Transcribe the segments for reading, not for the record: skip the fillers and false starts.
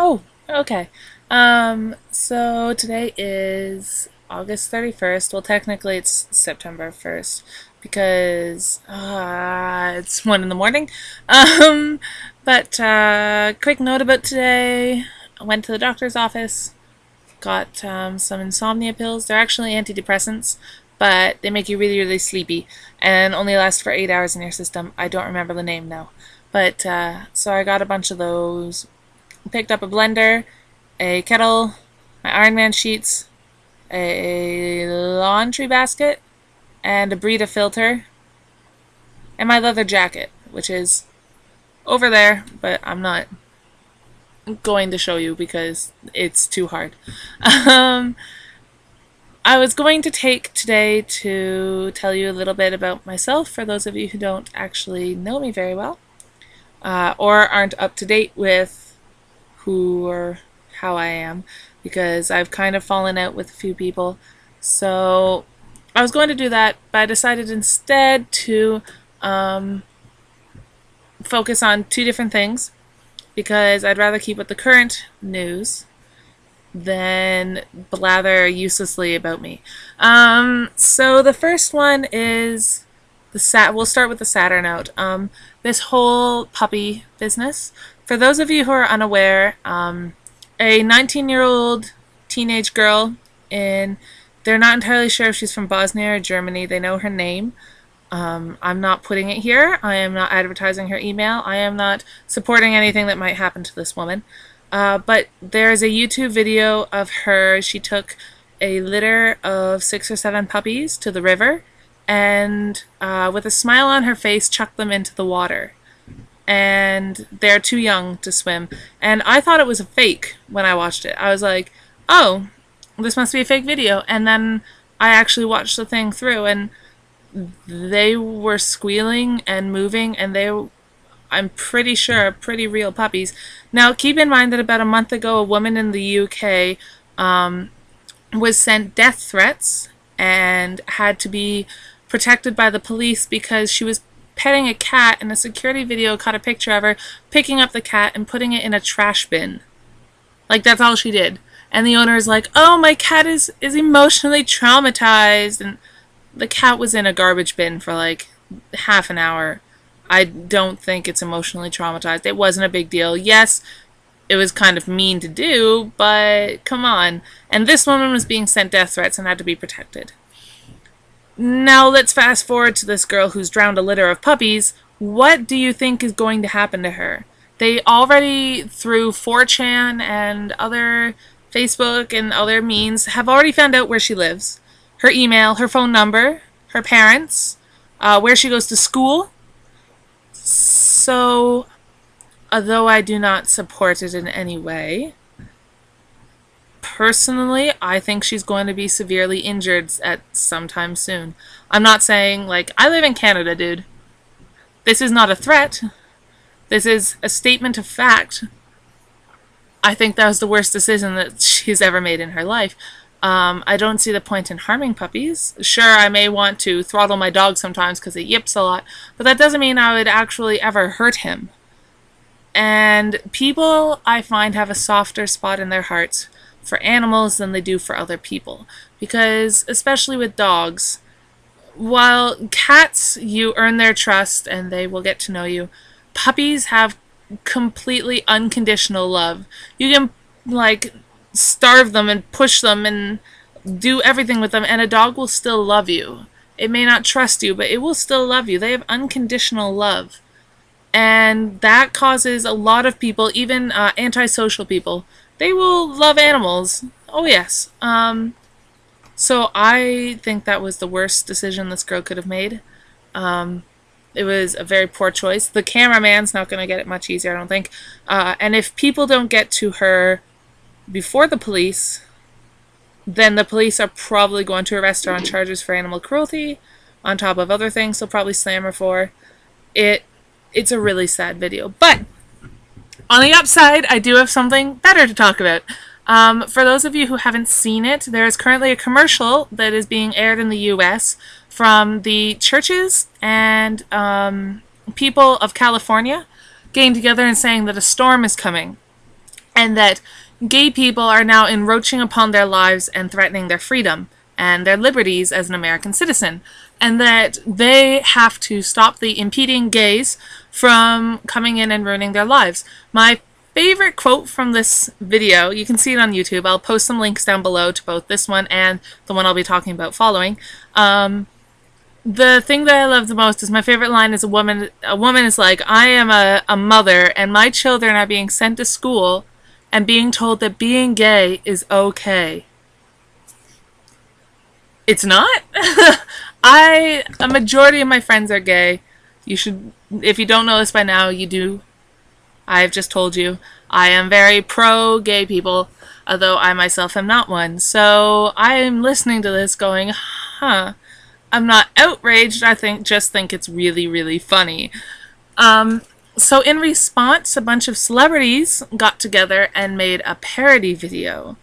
Oh, okay. So today is August 31st. Well, technically it's September 1st because it's 1 in the morning. Um, but quick note about today. I went to the doctor's office, got some insomnia pills. They're actually antidepressants, but they make you really, really sleepy and only last for 8 hours in your system. I don't remember the name now. But so I got a bunch of those. Picked up a blender, a kettle, my Iron Man sheets, a laundry basket, and a Brita filter, and my leather jacket, which is over there, but I'm not going to show you because it's too hard. I was going to take today to tell you a little bit about myself for those of you who don't actually know me very well, or aren't up to date with who or how I am, because I've kind of fallen out with a few people. So I was going to do that, but I decided instead to focus on two different things, because I'd rather keep with the current news than blather uselessly about me. So the first one is we'll start with the sadder note. This whole puppy business. For those of you who are unaware, a 19-year-old teenage girl they're not entirely sure if she's from Bosnia or Germany. They know her name. I'm not putting it here. I am not advertising her email. I am not supporting anything that might happen to this woman. But there's a YouTube video of her. She took a litter of 6 or 7 puppies to the river and with a smile on her face chucked them into the water. And they're too young to swim. And I thought it was a fake when I watched it. I was like, oh, this must be a fake video. And then I actually watched the thing through, and they were squealing and moving, and I'm pretty sure, pretty real puppies. Now, keep in mind that about a month ago, a woman in the UK was sent death threats and had to be protected by the police because she was petting a cat, and a security video caught a picture of her picking up the cat and putting it in a trash bin. Like, that's all she did. And the owner is like, oh, my cat is emotionally traumatized. And the cat was in a garbage bin for like half an hour. I don't think it's emotionally traumatized. It wasn't a big deal. Yes, it was kind of mean to do, but come on. And this woman was being sent death threats and had to be protected. Now let's fast forward to this girl who's drowned a litter of puppies. What do you think is going to happen to her? They already, through 4chan and other Facebook and other means, have already found out where she lives. Her email, her phone number, her parents, where she goes to school. So, although I do not support it in any way, personally, I think she's going to be severely injured at some time soon. I'm not saying, like, I live in Canada, dude. This is not a threat. This is a statement of fact. I think that was the worst decision that she's ever made in her life. I don't see the point in harming puppies. Sure, I may want to throttle my dog sometimes because he yips a lot, but that doesn't mean I would actually ever hurt him. And people, I find, have a softer spot in their hearts for animals than they do for other people. Because, especially with dogs, while cats, you earn their trust and they will get to know you, puppies have completely unconditional love. You can, like, starve them and push them and do everything with them, and a dog will still love you. It may not trust you, but it will still love you. They have unconditional love. And that causes a lot of people, even antisocial people, they will love animals. Oh, yes. So I think that was the worst decision this girl could have made. It was a very poor choice. The cameraman's not going to get it much easier, I don't think. And if people don't get to her before the police, then the police are probably going to arrest her on charges for animal cruelty, on top of other things they'll probably slam her for. It's a really sad video. But on the upside, I do have something better to talk about. For those of you who haven't seen it, there is currently a commercial that is being aired in the US from the churches and people of California getting together and saying that a storm is coming. and that gay people are now encroaching upon their lives and threatening their freedom and their liberties as an American citizen, and that they have to stop the impeding gays from coming in and ruining their lives. My favorite quote from this video, you can see it on YouTube, I'll post some links down below to both this one and the one I'll be talking about following. The thing that I love the most is, my favorite line is a woman is like, I am a mother and my children are being sent to school and being told that being gay is okay. It's not. A majority of my friends are gay. You should, if you don't know this by now, you do. I've just told you. I am very pro-gay people, although I myself am not one. So I am listening to this going, huh. I'm not outraged, just think it's really, really funny. So in response, a bunch of celebrities got together and made a parody video,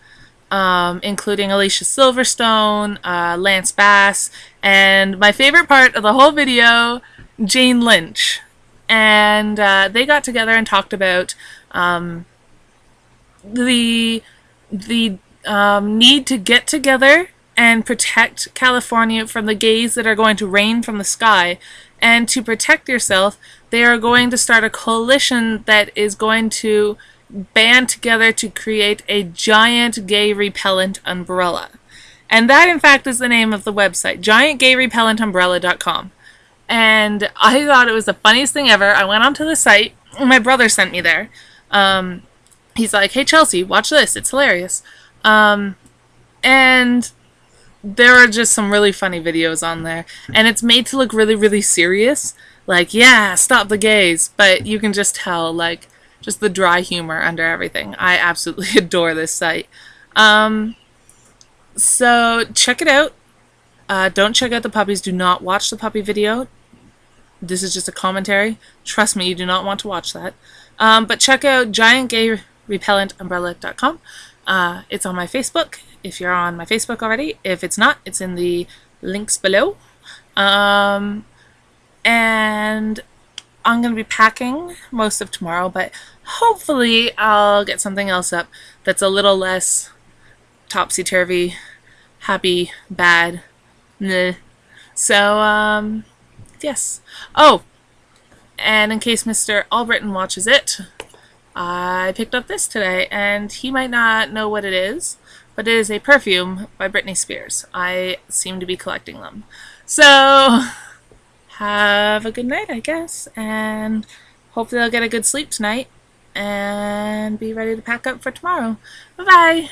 including Alicia Silverstone, Lance Bass, and my favorite part of the whole video, Jane Lynch. And they got together and talked about the need to get together and protect California from the gays that are going to rain from the sky. And to protect yourself, they are going to start a coalition that is going to band together to create a giant gay repellent umbrella. And that, in fact, is the name of the website, giantgayrepellentumbrella.com. And I thought it was the funniest thing ever. I went onto the site, and my brother sent me there. He's like, hey Chelsea, watch this, it's hilarious. And there are just some really funny videos on there, and it's made to look really, really serious. Like, yeah, stop the gays, but you can just tell, like, just the dry humor under everything. I absolutely adore this site. So check it out. Don't check out the puppies. Do not watch the puppy video. This is just a commentary. Trust me, you do not want to watch that. But check out giantgayrepellentumbrella.com. It's on my Facebook, if you're on my Facebook already. If it's not, it's in the links below. And I'm going to be packing most of tomorrow, but hopefully I'll get something else up that's a little less topsy-turvy, happy, bad, meh. So, yes. Oh, and in case Mr. Albritton watches it, I picked up this today, and he might not know what it is, but it is a perfume by Britney Spears. I seem to be collecting them. So, have a good night, I guess, and hopefully I'll get a good sleep tonight and be ready to pack up for tomorrow. Bye-bye!